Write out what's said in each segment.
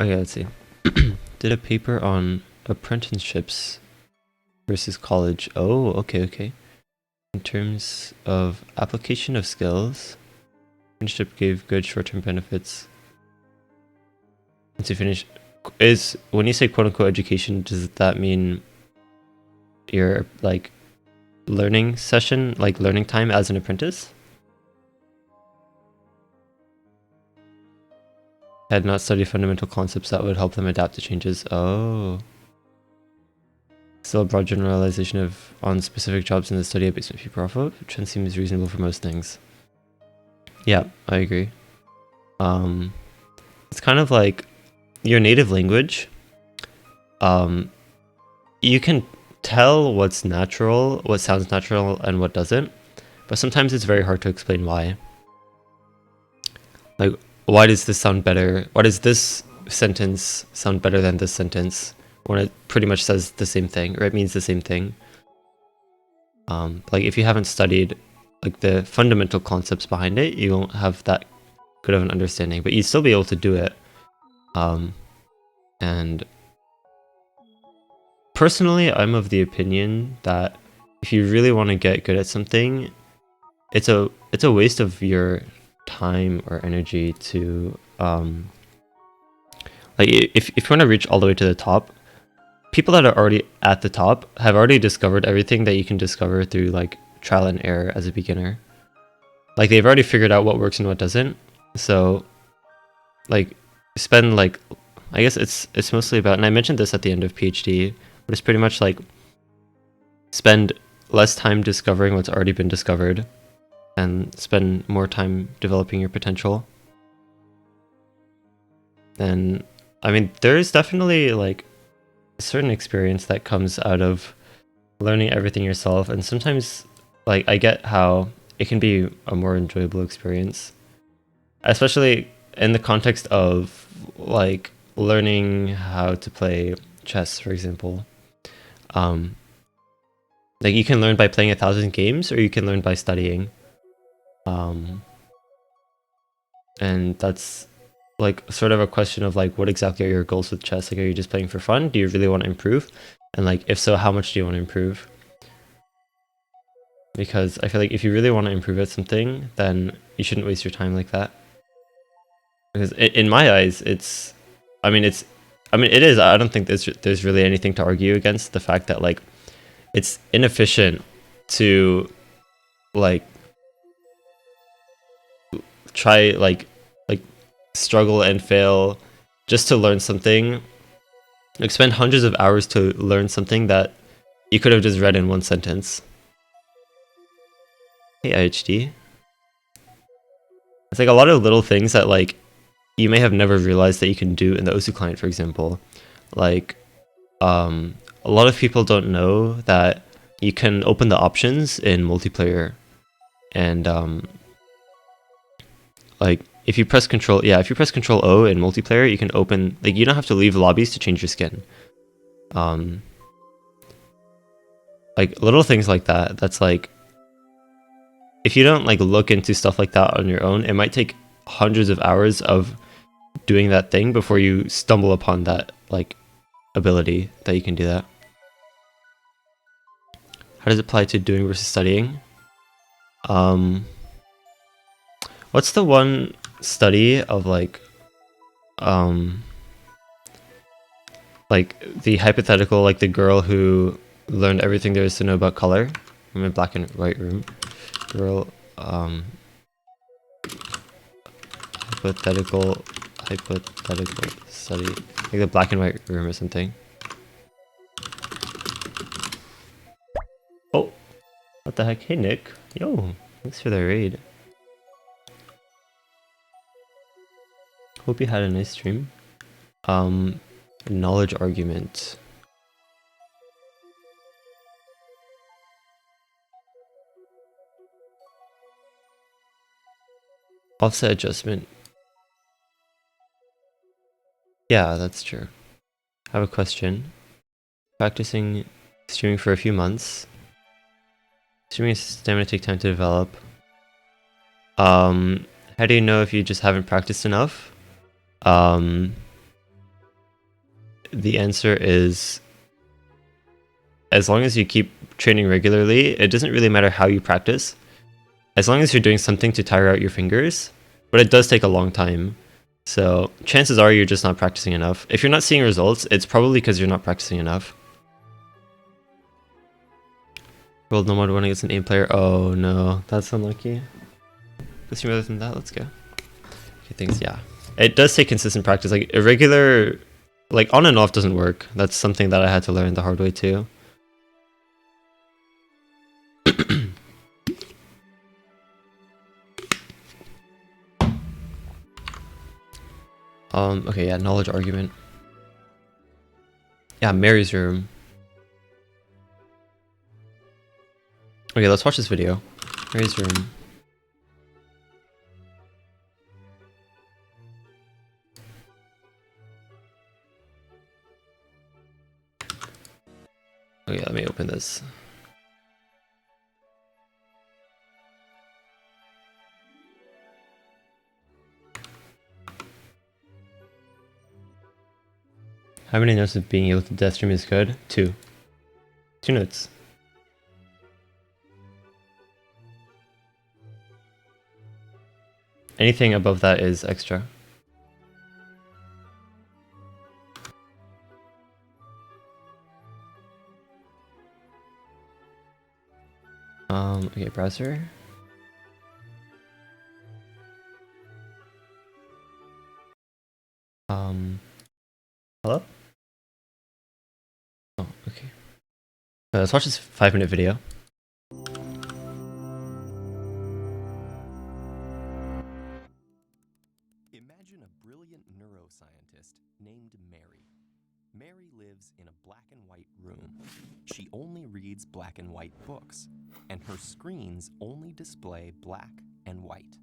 Okay, let's see. Did a paper on apprenticeships versus college. Oh, okay. In terms of application of skills, apprenticeship gave good short-term benefits. Once you finish, when you say quote-unquote education, does that mean your like learning session, like learning time as an apprentice? Had not studied fundamental concepts that would help them adapt to changes. Oh. Still a broad generalization on specific jobs in the study of based on people profit. Trend seems reasonable for most things. Yeah, I agree. It's kind of like your native language. You can tell what's natural, what sounds natural, and what doesn't, but sometimes it's very hard to explain why. Like, why does this sound better? Why does this sentence sound better than this sentence when it pretty much says the same thing, or it means the same thing? Like, if you haven't studied like the fundamental concepts behind it, you won't have that good of an understanding, but you'd still be able to do it. And personally, I'm of the opinion that if you really want to get good at something, it's a waste of your time or energy to like if you want to reach all the way to the top, people that are already at the top have already discovered everything that you can discover through like trial and error as a beginner. Like they've already figured out what works and what doesn't. So like spend like, I guess it's mostly about, and I mentioned this at the end of PhD, but it's pretty much like spend less time discovering what's already been discovered and spend more time developing your potential. And I mean, there is definitely like a certain experience that comes out of learning everything yourself, and sometimes like I get how it can be a more enjoyable experience, especially in the context of like learning how to play chess, for example. Like you can learn by playing 1,000 games, or you can learn by studying. And that's like sort of a question of like, what exactly are your goals with chess? Like, are you just playing for fun? Do you really want to improve? And like, if so, how much do you want to improve? Because I feel like if you really want to improve at something, then you shouldn't waste your time like that. Because in my eyes, it is. I don't think there's really anything to argue against the fact that like it's inefficient to like try like struggle and fail just to learn something. Like spend hundreds of hours to learn something that you could have just read in one sentence. Hey IHD. It's like a lot of little things that like you may have never realized that you can do in the osu client, for example. Like a lot of people don't know that you can open the options in multiplayer, and like if you press control O in multiplayer, you can open, like you don't have to leave lobbies to change your skin. Like little things like that, that's like, if you don't like look into stuff like that on your own, it might take hundreds of hours of doing that thing before you stumble upon that like ability that you can do that. How does it apply to doing versus studying? What's the one study of like the hypothetical, like the girl who learned everything there is to know about color? I'm in black and white room. Girl, hypothetical study, like the black and white room or something. Oh, what the heck? Hey Nick, yo, thanks for the raid. Hope you had a nice stream. Knowledge argument. Offset adjustment. Yeah, that's true. I have a question. Practicing streaming for a few months. Streaming system to take time to develop. How do you know if you just haven't practiced enough? the answer is, as long as you keep training regularly, it doesn't really matter how you practice. As long as you're doing something to tire out your fingers, but it does take a long time. So chances are you're just not practicing enough. If you're not seeing results, it's probably because you're not practicing enough. Rolled no mod 1 against an aim player. Oh no, that's unlucky. Let's rather than that, let's go. Okay, thanks, yeah. It does take consistent practice. Like irregular, like on and off doesn't work. That's something that I had to learn the hard way too. Okay, yeah, knowledge argument. Yeah, Mary's room. Okay, let's watch this video. Mary's room. Okay, let me open this. How many notes of being able to death stream is good? 2. 2 notes. Anything above that is extra. Okay, browser. Hello? Oh, okay. Let's watch this 5-minute video. Imagine a brilliant neuroscientist named Mary. Mary lives in a black and white room. She only reads black and white books, and her screens only display black and white.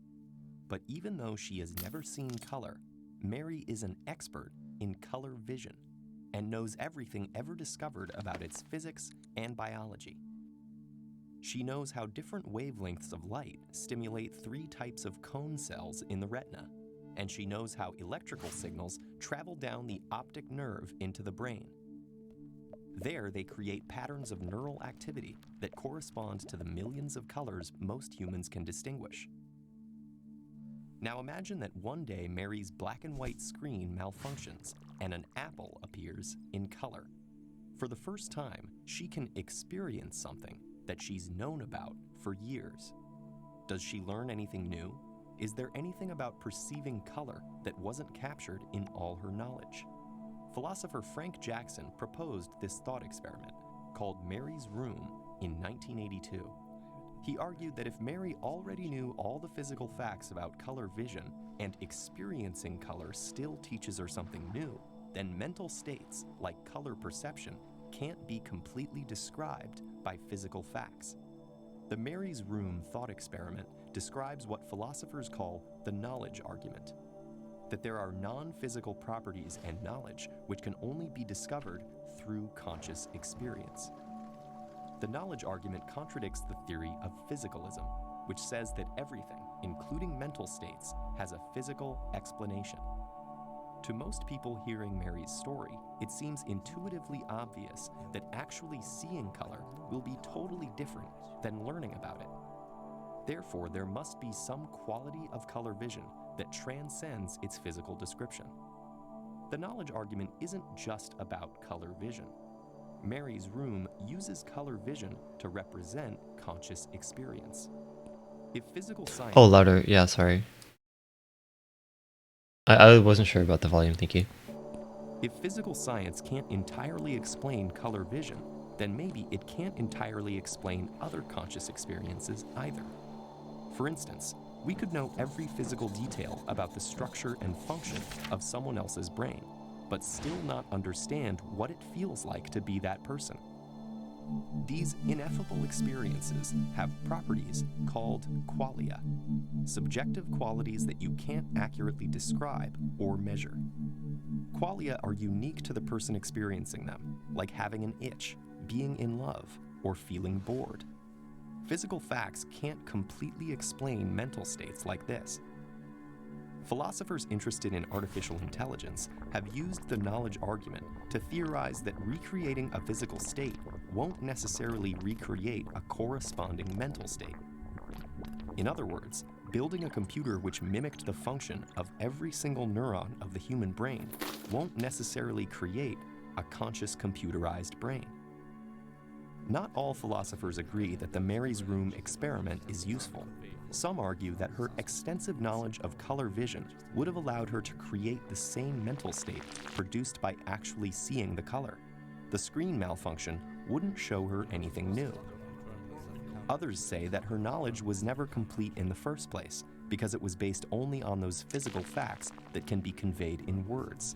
But even though she has never seen color, Mary is an expert in color vision and knows everything ever discovered about its physics and biology. She knows how different wavelengths of light stimulate 3 types of cone cells in the retina, and she knows how electrical signals travel down the optic nerve into the brain. There, they create patterns of neural activity that correspond to the millions of colors most humans can distinguish. Now imagine that one day Mary's black and white screen malfunctions and an apple appears in color. For the first time, she can experience something that she's known about for years. Does she learn anything new? Is there anything about perceiving color that wasn't captured in all her knowledge? Philosopher Frank Jackson proposed this thought experiment, called Mary's Room, in 1982. He argued that if Mary already knew all the physical facts about color vision and experiencing color still teaches her something new, then mental states, like color perception, can't be completely described by physical facts. The Mary's Room thought experiment describes what philosophers call the knowledge argument, that there are non-physical properties and knowledge which can only be discovered through conscious experience. The knowledge argument contradicts the theory of physicalism, which says that everything, including mental states, has a physical explanation. To most people hearing Mary's story, it seems intuitively obvious that actually seeing color will be totally different than learning about it. Therefore, there must be some quality of color vision that transcends its physical description. The knowledge argument isn't just about color vision. Mary's Room uses color vision to represent conscious experience. If physical science... Oh, louder. Yeah, sorry. I wasn't sure about the volume, thank you. If physical science can't entirely explain color vision, then maybe it can't entirely explain other conscious experiences either. For instance, we could know every physical detail about the structure and function of someone else's brain, but still not understand what it feels like to be that person. These ineffable experiences have properties called qualia, subjective qualities that you can't accurately describe or measure. Qualia are unique to the person experiencing them, like having an itch, being in love, or feeling bored. Physical facts can't completely explain mental states like this. Philosophers interested in artificial intelligence have used the knowledge argument to theorize that recreating a physical state won't necessarily recreate a corresponding mental state. In other words, building a computer which mimicked the function of every single neuron of the human brain won't necessarily create a conscious computerized brain. Not all philosophers agree that the Mary's Room experiment is useful. Some argue that her extensive knowledge of color vision would have allowed her to create the same mental state produced by actually seeing the color. The screen malfunction wouldn't show her anything new. Others say that her knowledge was never complete in the first place because it was based only on those physical facts that can be conveyed in words.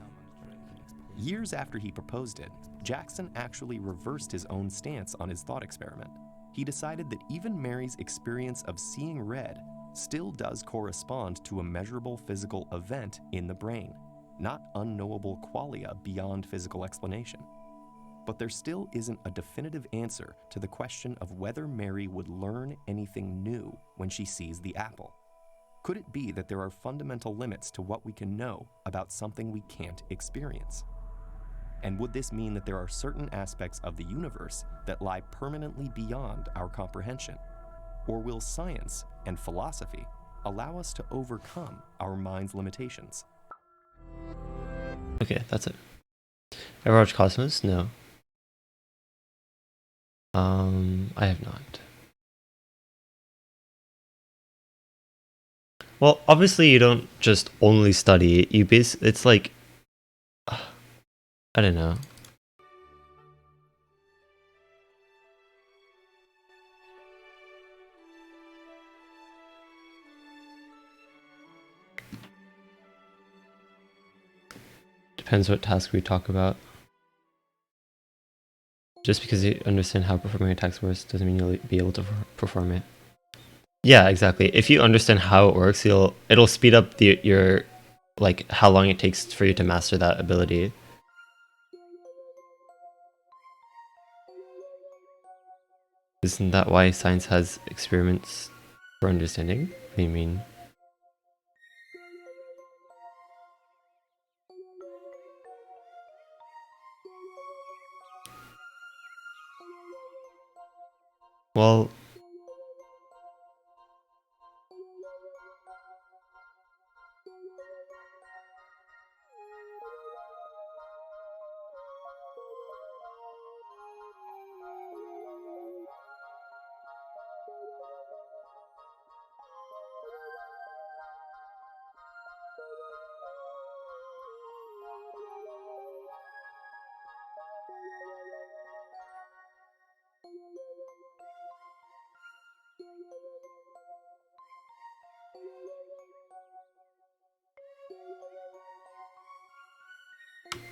Years after he proposed it, Jackson actually reversed his own stance on his thought experiment. He decided that even Mary's experience of seeing red still does correspond to a measurable physical event in the brain, not unknowable qualia beyond physical explanation. But there still isn't a definitive answer to the question of whether Mary would learn anything new when she sees the apple. Could it be that there are fundamental limits to what we can know about something we can't experience? And would this mean that there are certain aspects of the universe that lie permanently beyond our comprehension? Or will science and philosophy allow us to overcome our mind's limitations? Okay, that's it. Ever watched Cosmos? No. I have not. Well, obviously you don't just only study, it's like, I don't know. Depends what task we talk about. Just because you understand how performing a task works doesn't mean you'll be able to perform it. Yeah, exactly. If you understand how it works, it'll speed up your like how long it takes for you to master that ability. Isn't that why science has experiments for understanding? What do you mean? Well,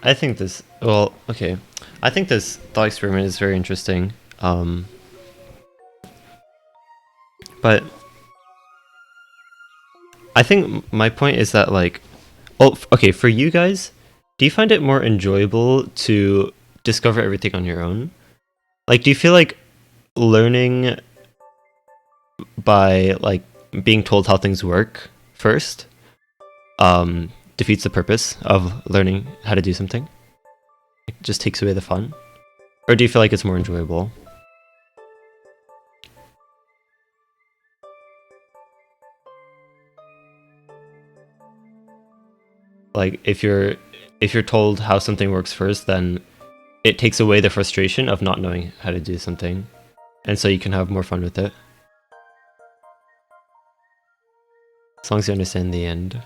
I think this, well, okay. I think this thought experiment is very interesting. But I think my point is that, like, oh, okay, for you guys, do you find it more enjoyable to discover everything on your own? Like, do you feel like learning by, like, being told how things work first defeats the purpose of learning how to do something? It just takes away the fun? Or do you feel like it's more enjoyable? Like, if you're told how something works first, then it takes away the frustration of not knowing how to do something, and so you can have more fun with it. As long as you understand the end.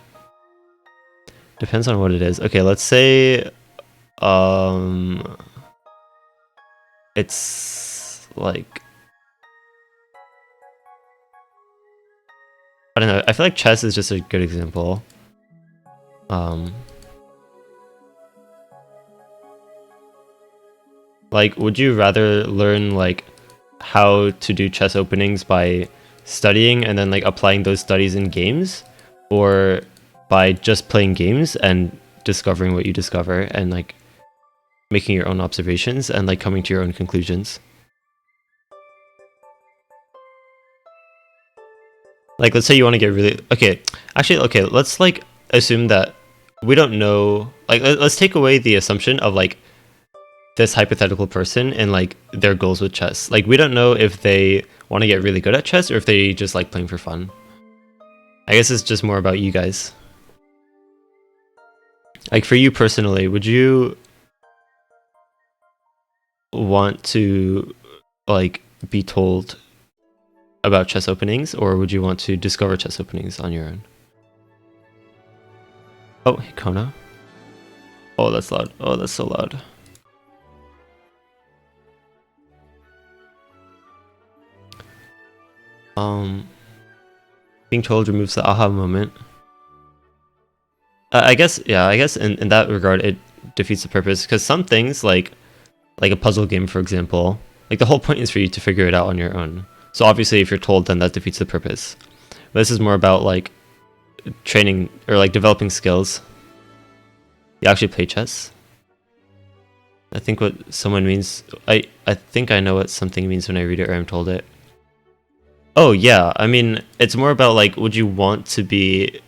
Depends on what it is. Okay, let's say it's like, I don't know, I feel like chess is just a good example. Like, would you rather learn like how to do chess openings by studying and then like applying those studies in games, or by just playing games and discovering what you discover and like making your own observations and like coming to your own conclusions? Like, let's say you want to get really, okay, actually, okay, let's like assume that we don't know, like, let's take away the assumption of like this hypothetical person and like their goals with chess. Like, we don't know if they want to get really good at chess or if they just like playing for fun. I guess it's just more about you guys. Like, for you personally, would you want to like be told about chess openings, or would you want to discover chess openings on your own? Oh, hey, Kona. Oh, that's loud. Oh, that's so loud. Being told removes the aha moment. I guess, yeah, I guess in that regard, it defeats the purpose, because some things, like a puzzle game, for example, like the whole point is for you to figure it out on your own. So obviously, if you're told, then that defeats the purpose. But this is more about like training or like developing skills. You actually play chess. I think what someone means, I think I know what something means when I read it or I'm told it. Oh yeah, I mean, it's more about like, would you want to be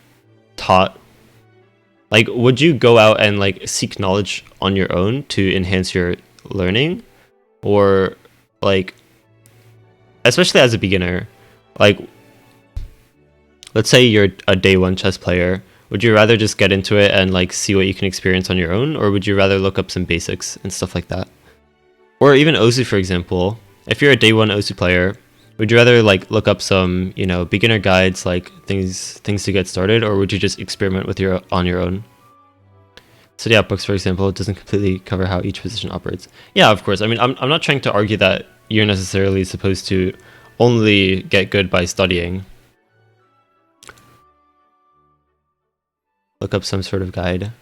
taught? Like, would you go out and like seek knowledge on your own to enhance your learning? Or like, especially as a beginner, like, let's say you're a day one chess player, would you rather just get into it and like see what you can experience on your own, or would you rather look up some basics and stuff like that? Or even osu, for example, if you're a day one osu player, would you rather like look up some, you know, beginner guides, like things to get started, or would you just experiment with on your own? Study out books, for example, it doesn't completely cover how each position operates. Yeah, of course. I mean, I'm not trying to argue that you're necessarily supposed to only get good by studying. Look up some sort of guide.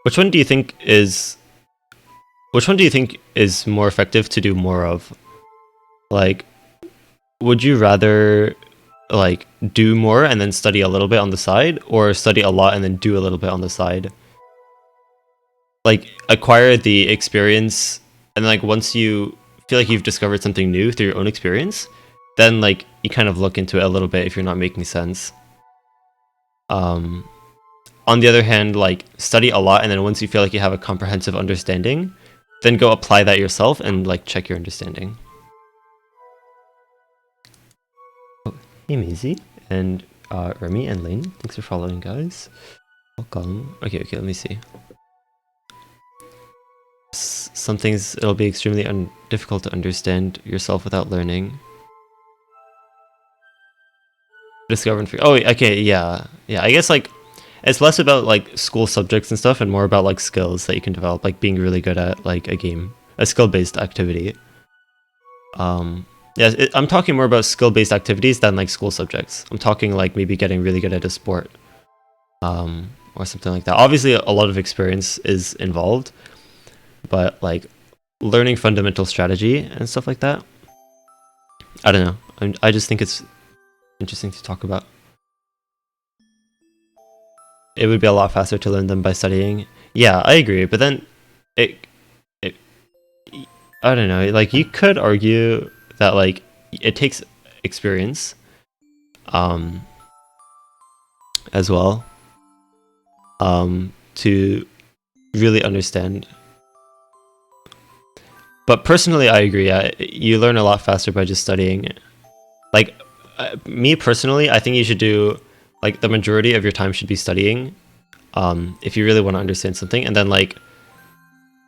Which one do you think is more effective to do more of? Like, would you rather like do more and then study a little bit on the side, or study a lot and then do a little bit on the side? Like, acquire the experience, and like once you feel like you've discovered something new through your own experience, then like you kind of look into it a little bit if you're not making sense. On the other hand, like, study a lot, and then once you feel like you have a comprehensive understanding, then go apply that yourself and like check your understanding. Oh, hey Maisie and Remy and Lane, thanks for following, guys. Welcome. Okay, let me see. Some things, it'll be extremely difficult to understand yourself without learning. Discover and figure. Oh, okay, yeah. I guess like it's less about like school subjects and stuff, and more about like skills that you can develop, like being really good at like a game, a skill-based activity. Yeah, I'm talking more about skill-based activities than like school subjects. I'm talking like maybe getting really good at a sport, or something like that. Obviously, a lot of experience is involved, but like learning fundamental strategy and stuff like that. I don't know. I just think it's interesting to talk about. It would be a lot faster to learn them by studying. Yeah, I agree. But then, it I don't know. Like, you could argue that like it takes experience, as well, to really understand. But personally, I agree. You learn a lot faster by just studying. Like, me personally, I think you should do like the majority of your time should be studying, if you really want to understand something, and then like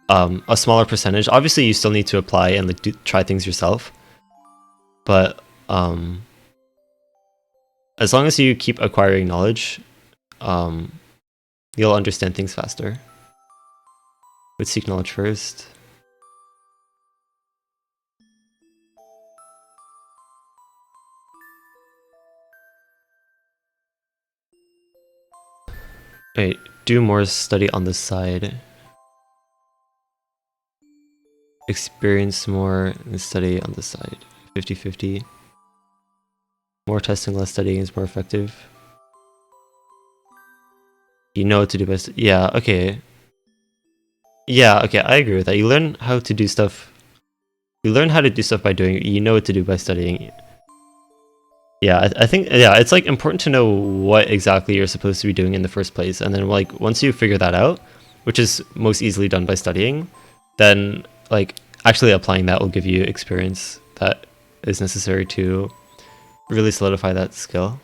a smaller percentage. Obviously, you still need to apply and like try things yourself, but as long as you keep acquiring knowledge, you'll understand things faster. But seek knowledge first. Wait, do more study on the side. Experience more and study on the side. 50-50. More testing, less studying is more effective. You know what to do best. Yeah, okay. Yeah, okay, I agree with that. You learn how to do stuff You learn how to do stuff by doing it. You know what to do by studying. Yeah, I think, yeah, it's like important to know what exactly you're supposed to be doing in the first place, and then like once you figure that out, which is most easily done by studying, then like actually applying that will give you experience that is necessary to really solidify that skill.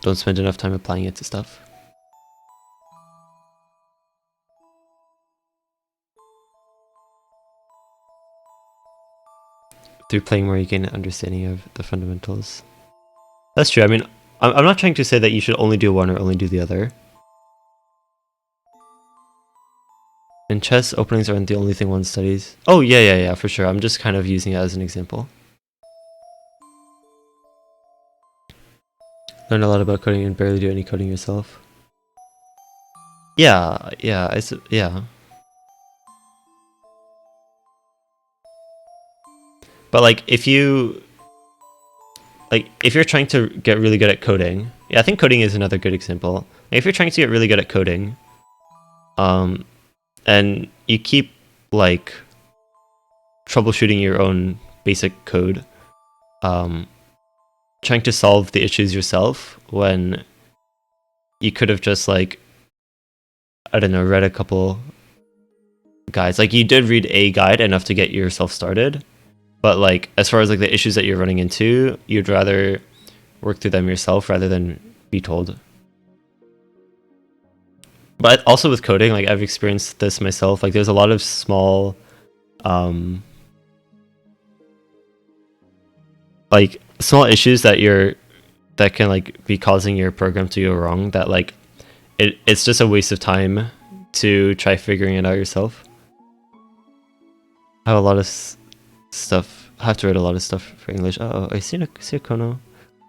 Don't spend enough time applying it to stuff. Through playing more, you gain an understanding of the fundamentals. That's true. I mean, I'm not trying to say that you should only do one or only do the other. In chess, openings aren't the only thing one studies. Oh, yeah, for sure. I'm just kind of using it as an example. Learn a lot about coding and barely do any coding yourself. Yeah. But like, if you're trying to get really good at coding, yeah, I think coding is another good example. If you're trying to get really good at coding, and you keep like troubleshooting your own basic code, trying to solve the issues yourself when you could have just like, I don't know, read a couple guides. Like you did read a guide enough to get yourself started, but like as far as like the issues that you're running into, you'd rather work through them yourself rather than be told. But also with coding, like I've experienced this myself. Like there's a lot of small, like small issues that can like be causing your program to go wrong. That like it's just a waste of time to try figuring it out yourself. I have a lot of stuff. I have to write a lot of stuff for English. Oh, I see a Kono.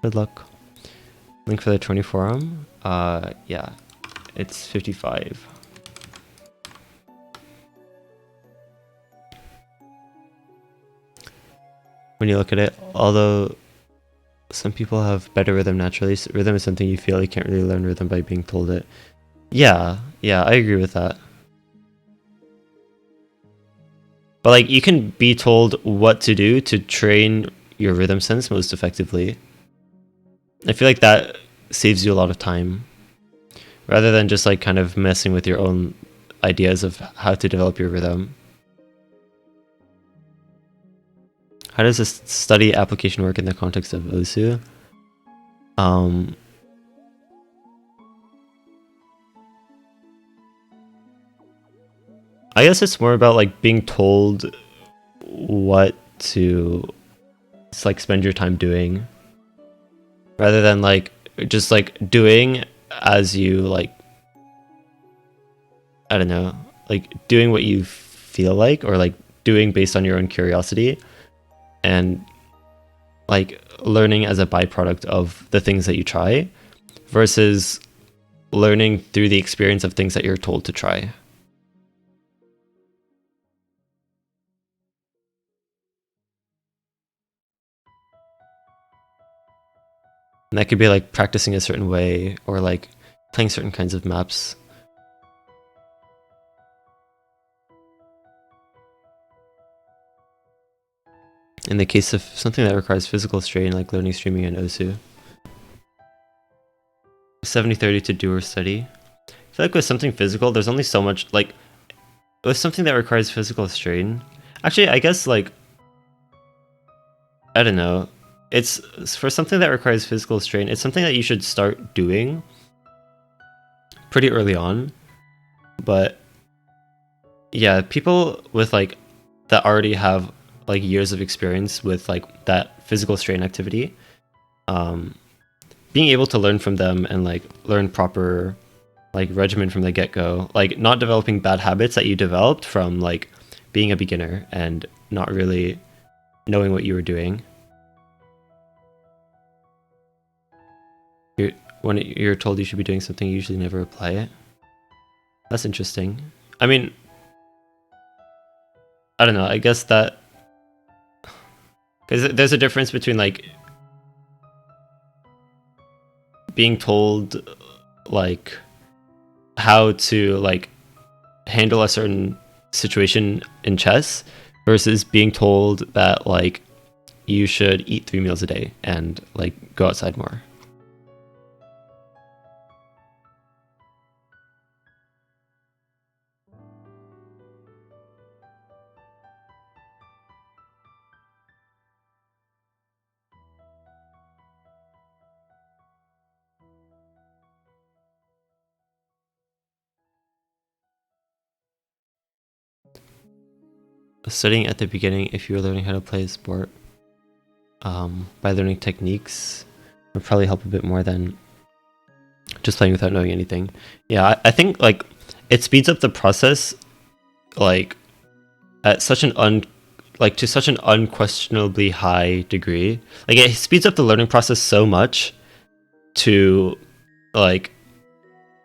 Good luck. Link for the 20 forum. Yeah, it's 55. When you look at it, although some people have better rhythm naturally, rhythm is something you feel. You can't really learn rhythm by being told it. Yeah, I agree with that. But like, you can be told what to do to train your rhythm sense most effectively. I feel like that saves you a lot of time, rather than just like kind of messing with your own ideas of how to develop your rhythm. How does this study application work in the context of osu? I guess it's more about like being told what to like spend your time doing, rather than like just like doing as you like, I don't know, like doing what you feel like, or like doing based on your own curiosity, and like learning as a byproduct of the things that you try, versus learning through the experience of things that you're told to try. And that could be like practicing a certain way, or like playing certain kinds of maps. In the case of something that requires physical strain, like learning streaming and osu. 70-30 to do or study. I feel like with something physical, there's only so much, like, with something that requires physical strain. Actually, I guess, like, I don't know. It's for something that requires physical strain, it's something that you should start doing pretty early on. But yeah, people with like that already have like years of experience with like that physical strain activity, being able to learn from them and like learn proper like regimen from the get-go, like not developing bad habits that you developed from like being a beginner and not really knowing what you were doing. When you're told you should be doing something, you usually never apply it. That's interesting. I mean, I don't know, I guess that, because there's a difference between like being told like how to like handle a certain situation in chess versus being told that like you should eat 3 meals a day and like go outside more. Studying at the beginning, if you were learning how to play a sport, by learning techniques, would probably help a bit more than just playing without knowing anything. Yeah, I think like it speeds up the process, like at such an to such an unquestionably high degree. Like it speeds up the learning process so much to like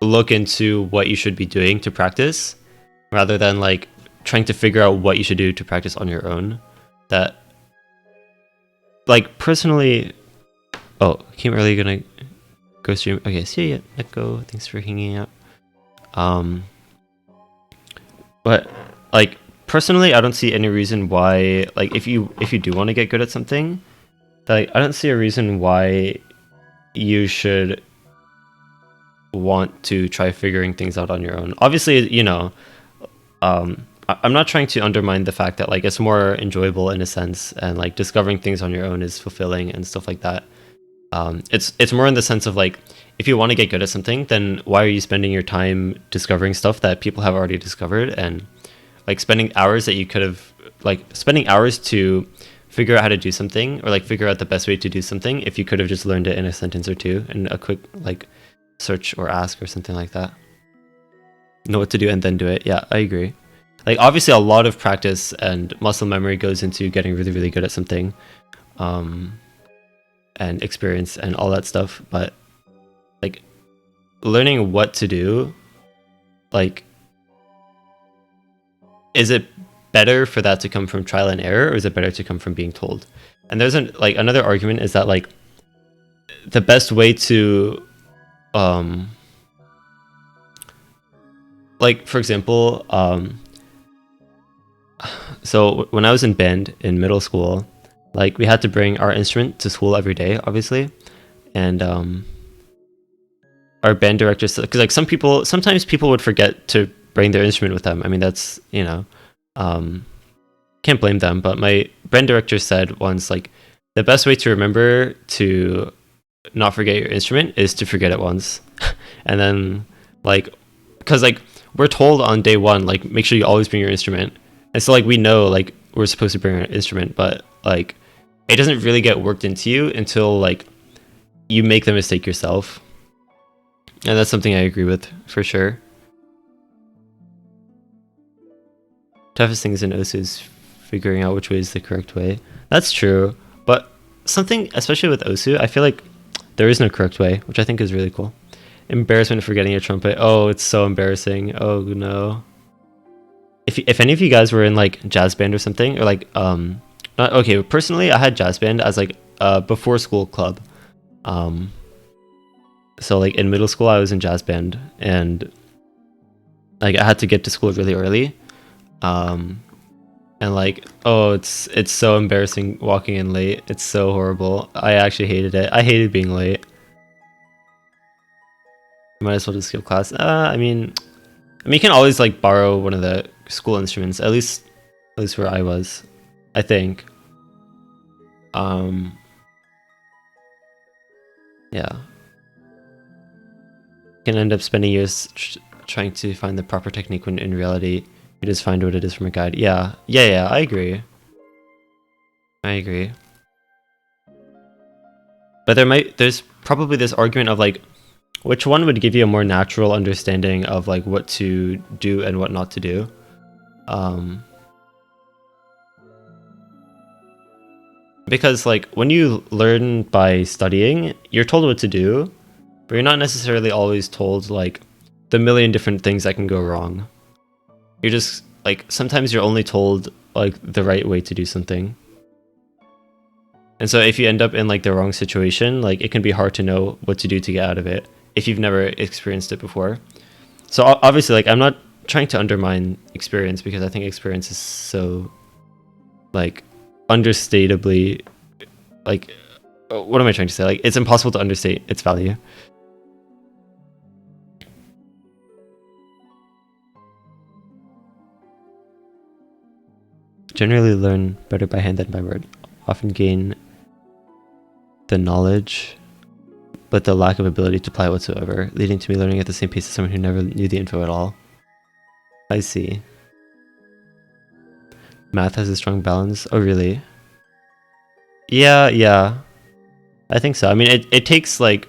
look into what you should be doing to practice, rather than like trying to figure out what you should do to practice on your own. That like personally, oh, came early, gonna go stream. Okay, see ya. Let go. Thanks for hanging out. But like personally, I don't see any reason why, like if you do want to get good at something, like I don't see a reason why you should want to try figuring things out on your own. Obviously, you know, I'm not trying to undermine the fact that like it's more enjoyable in a sense, and like discovering things on your own is fulfilling and stuff like that. It's more in the sense of like, if you want to get good at something, then why are you spending your time discovering stuff that people have already discovered, and like spending hours that you could have, like spending hours to figure out how to do something, or like figure out the best way to do something, if you could have just learned it in a sentence or two in a quick like search or ask or something like that. Know what to do and then do it. Yeah, I agree. Like obviously a lot of practice and muscle memory goes into getting really, really good at something, and experience and all that stuff, but like learning what to do, like is it better for that to come from trial and error, or is it better to come from being told? And there's like another argument is that like the best way to like for example, so when I was in band in middle school, like we had to bring our instrument to school every day, obviously, and our band director said, because like sometimes people would forget to bring their instrument with them. I mean, that's, you know, can't blame them. But my band director said once, like, the best way to remember to not forget your instrument is to forget it once. And then like, because like we're told on day one, like, make sure you always bring your instrument, and so like we know like we're supposed to bring our instrument, but like it doesn't really get worked into you until like you make the mistake yourself. And that's something I agree with for sure. Toughest things in osu is figuring out which way is the correct way. That's true, but something, especially with osu, I feel like there is no correct way, which I think is really cool. Embarrassment of forgetting your trumpet. Oh, it's so embarrassing. Oh no. If any of you guys were in like jazz band or something, or like not okay, personally I had jazz band as like a before school club. So like in middle school I was in jazz band, and like I had to get to school really early. And like, oh, it's so embarrassing walking in late. It's so horrible. I actually hated it. I hated being late. Might as well just skip class. I mean you can always like borrow one of the school instruments, at least where I was, I think. Yeah. Can end up spending years trying to find the proper technique when in reality you just find what it is from a guide. Yeah, I agree. But there's probably this argument of like, which one would give you a more natural understanding of like what to do and what not to do. Because like when you learn by studying, you're told what to do, but you're not necessarily always told like the million different things that can go wrong. You're just like, sometimes you're only told like the right way to do something. And so if you end up in like the wrong situation, like it can be hard to know what to do to get out of it if you've never experienced it before. So obviously, like, I'm not trying to undermine experience, because I think experience is so like understatably, like what am I trying to say? Like it's impossible to understate its value. Generally learn better by hand than by word. Often gain the knowledge, but the lack of ability to apply it whatsoever, leading to me learning at the same pace as someone who never knew the info at all. I see. Math has a strong balance. Oh, really? Yeah. I think so. I mean, it takes like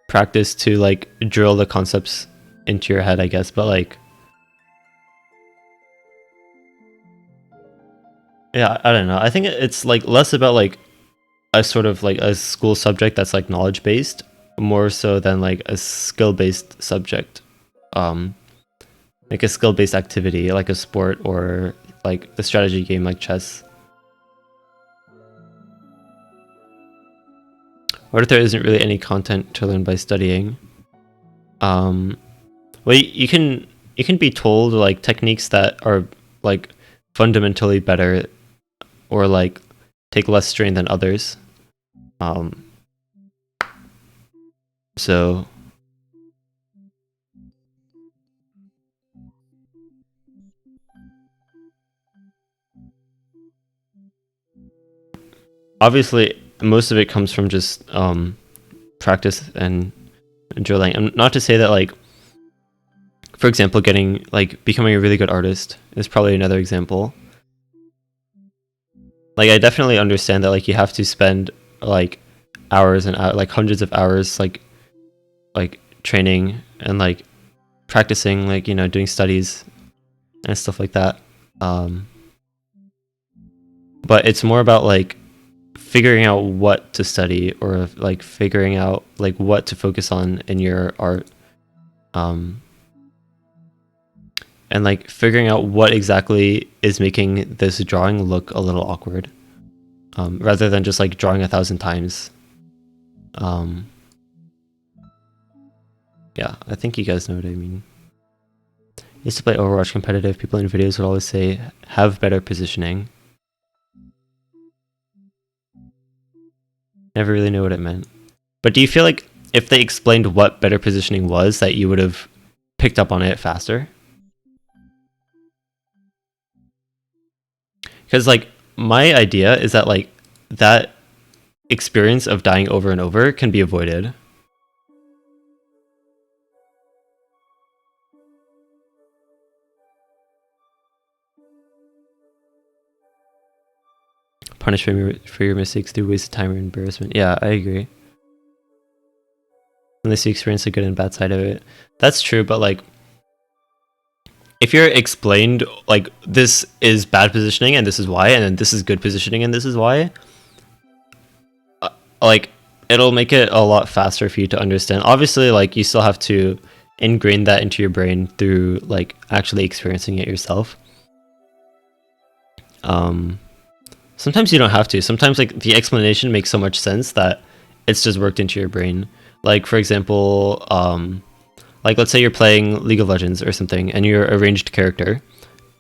practice to like drill the concepts into your head, I guess, but like, yeah, I don't know. I think it's like less about like a sort of like a school subject that's like knowledge based, more so than like a skill based subject. Like a skill based activity, like a sport or like a strategy game like chess. What if there isn't really any content to learn by studying? Well, you can be told like techniques that are like fundamentally better or like take less strain than others. So obviously most of it comes from just practice and drilling. And not to say that like, for example, becoming a really good artist is probably another example. Like I definitely understand that like you have to spend like hours and like hundreds of hours like training and like practicing, like, you know, doing studies and stuff like that. But it's more about like figuring out what to study or like figuring out like what to focus on in your art. And like figuring out what exactly is making this drawing look a little awkward, rather than just like drawing 1,000 times. Yeah, I think you guys know what I mean. I used to play Overwatch competitive. People in videos would always say, have better positioning. Never really knew what it meant. But do you feel like if they explained what better positioning was, that you would have picked up on it faster? Because like my idea is that like that experience of dying over and over can be avoided. Punish for your mistakes through wasted time or embarrassment. Yeah, I agree. Unless you experience the good and bad side of it. That's true, but like if you're explained like this is bad positioning and this is why, and then this is good positioning and this is why, like it'll make it a lot faster for you to understand. Obviously, like you still have to ingrain that into your brain through like actually experiencing it yourself. Sometimes you don't have to. Sometimes like the explanation makes so much sense that it's just worked into your brain. Like for example, like let's say you're playing League of Legends or something and you're a ranged character,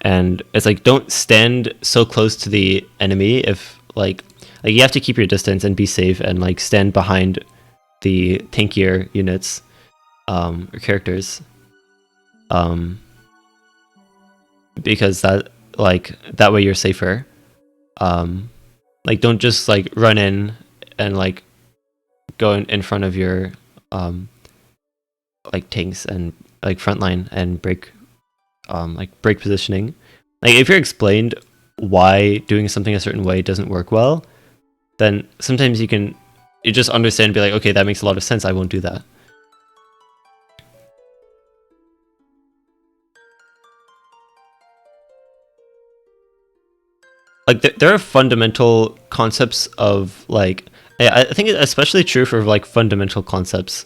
and it's like don't stand so close to the enemy. If like you have to keep your distance and be safe and like stand behind the tankier units or characters, because that way you're safer. Like don't just like run in and like go in front of your like tanks and like frontline and break positioning. Like if you're explained why doing something a certain way doesn't work well, then sometimes you just understand and be like, okay, that makes a lot of sense, I won't do that. Like there are fundamental concepts of like, I think it's especially true for like fundamental concepts.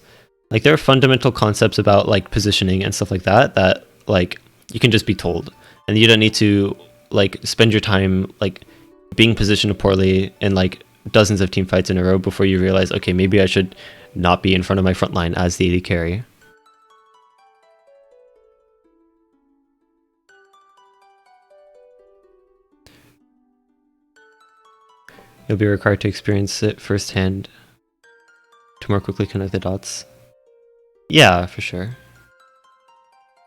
Like there are fundamental concepts about like positioning and stuff like that like you can just be told, and you don't need to like spend your time like being positioned poorly in like dozens of team fights in a row before you realize, okay, maybe I should not be in front of my front line as the AD carry. You'll be required to experience it firsthand to more quickly connect the dots. Yeah, for sure.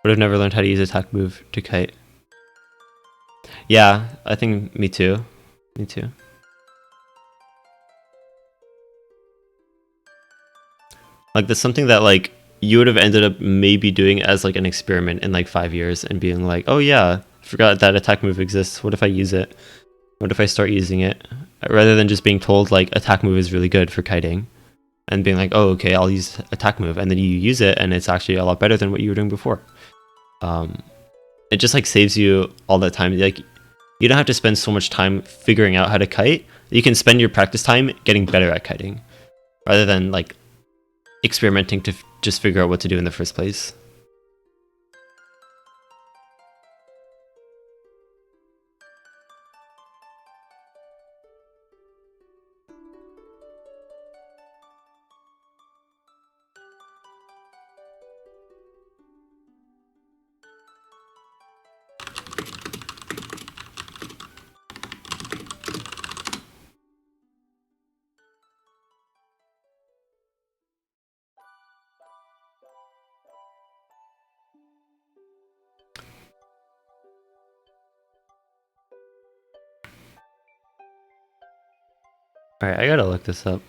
But I've never learned how to use attack move to kite. Yeah, I think me too. Me too. Like that's something that like you would have ended up maybe doing as like an experiment in like 5 years and being like, oh yeah, I forgot that attack move exists. What if I use it? What if I start using it? Rather than just being told like attack move is really good for kiting and being like, oh okay, I'll use attack move, and then you use it and it's actually a lot better than what you were doing before. It just like saves you all that time. Like you don't have to spend so much time figuring out how to kite. You can spend your practice time getting better at kiting rather than like experimenting to just figure out what to do in the first place. Alright, I gotta look this up.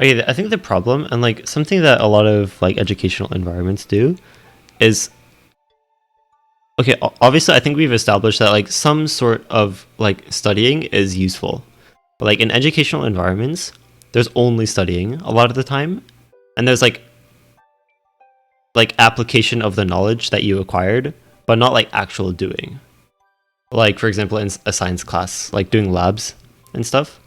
Okay, I think the problem, and like something that a lot of like educational environments do, is okay, obviously I think we've established that like some sort of like studying is useful. But like in educational environments, there's only studying a lot of the time, and there's like application of the knowledge that you acquired, but not like actual doing. Like for example in a science class, like doing labs and stuff.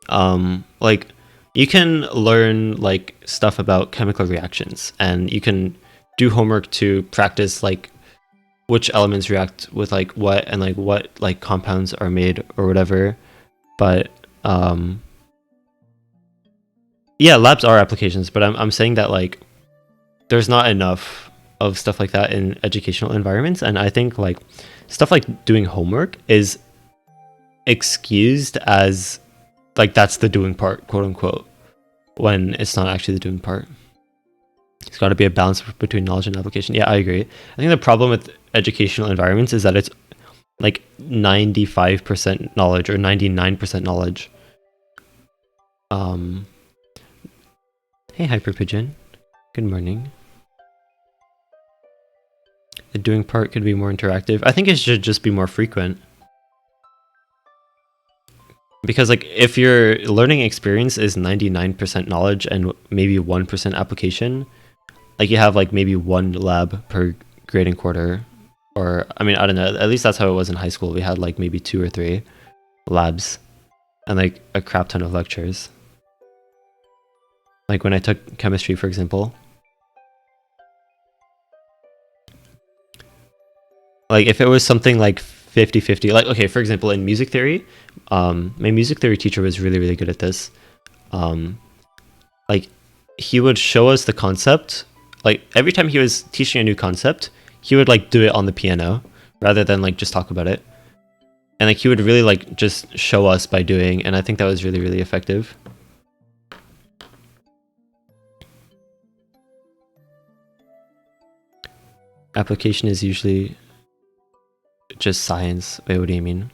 Like you can learn like stuff about chemical reactions, and you can do homework to practice like which elements react with like what, and like what like compounds are made or whatever. But yeah, labs are applications, but I'm saying that like there's not enough of stuff like that in educational environments, and I think like stuff like doing homework is excused as like that's the doing part, quote unquote, when it's not actually the doing part. It's got to be a balance between knowledge and application. Yeah, I agree. I think the problem with educational environments is that it's like 95% knowledge or 99% knowledge. Hey Hyper Pigeon, good morning. The doing part could be more interactive. I think it should just be more frequent. Because like if your learning experience is 99% knowledge and maybe 1% application, like you have like maybe one lab per grading quarter, or I mean I don't know, at least that's how it was in high school. We had like maybe 2 or 3 labs and like a crap ton of lectures. Like when I took chemistry, for example, like if it was something like 50-50, like okay, for example in music theory, my music theory teacher was really good at this. Like he would show us the concept, like every time he was teaching a new concept, he would like do it on the piano rather than like just talk about it, and like he would really like just show us by doing, and I think that was really effective. Application is usually just science. Wait, what do you mean?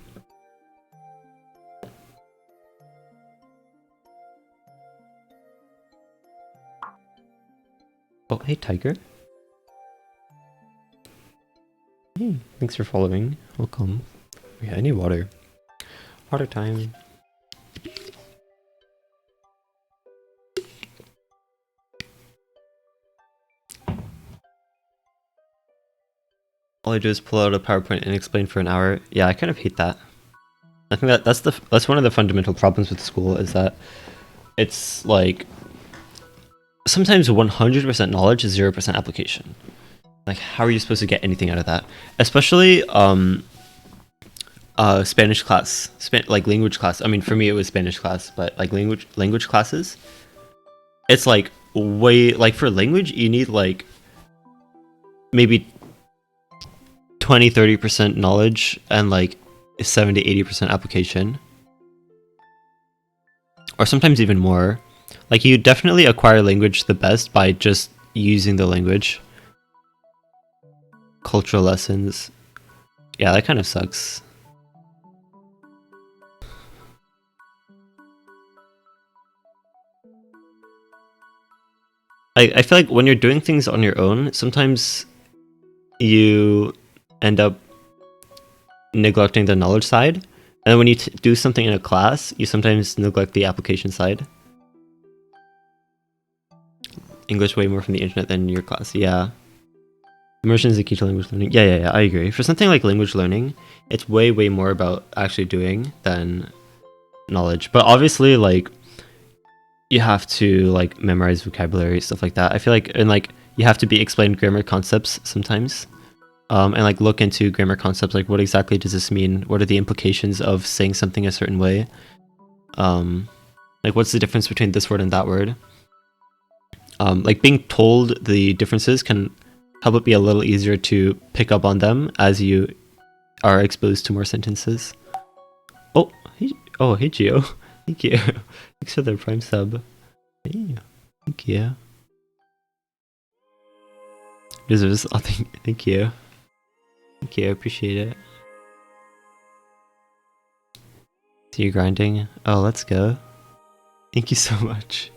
Oh, hey Tiger. Hey, thanks for following. Welcome. Yeah, I need water. Water time. All I do is pull out a PowerPoint and explain for an hour. Yeah, I kind of hate that. I think that's one of the fundamental problems with school, is that it's like sometimes 100% knowledge is 0% application. Like how are you supposed to get anything out of that? Especially Spanish class, like language class. I mean, for me it was Spanish class, but like language classes, it's like way like for language you need like maybe 20-30% knowledge and like 70-80% application, or sometimes even more. Like you definitely acquire language the best by just using the language. Cultural lessons, yeah, that kind of sucks. I feel like when you're doing things on your own, sometimes you end up neglecting the knowledge side, and then when you do something in a class, you sometimes neglect the application side. English way more from the internet than your class, yeah. Immersion is the key to language learning. Yeah, I agree. For something like language learning, it's way more about actually doing than knowledge. But obviously, like, you have to like memorize vocabulary, stuff like that. I feel like, and like you have to be explained grammar concepts sometimes, and like look into grammar concepts, like what exactly does this mean? What are the implications of saying something a certain way? Like what's the difference between this word and that word? Like being told the differences can help it be a little easier to pick up on them as you are exposed to more sentences. Oh, hey Gio. Thank you. Thanks for the Prime sub. Hey, thank you. Deserves. Oh, thank you. Thank you. I appreciate it. See you grinding. Oh, let's go. Thank you so much.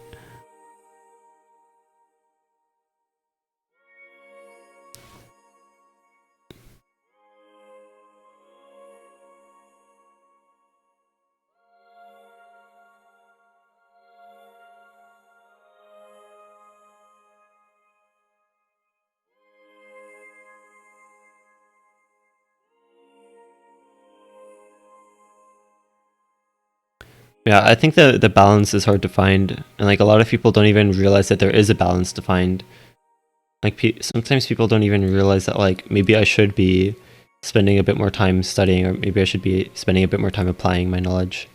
Yeah, I think the balance is hard to find, and like a lot of people don't even realize that there is a balance to find. Like sometimes people don't even realize that like maybe I should be spending a bit more time studying, or maybe I should be spending a bit more time applying my knowledge.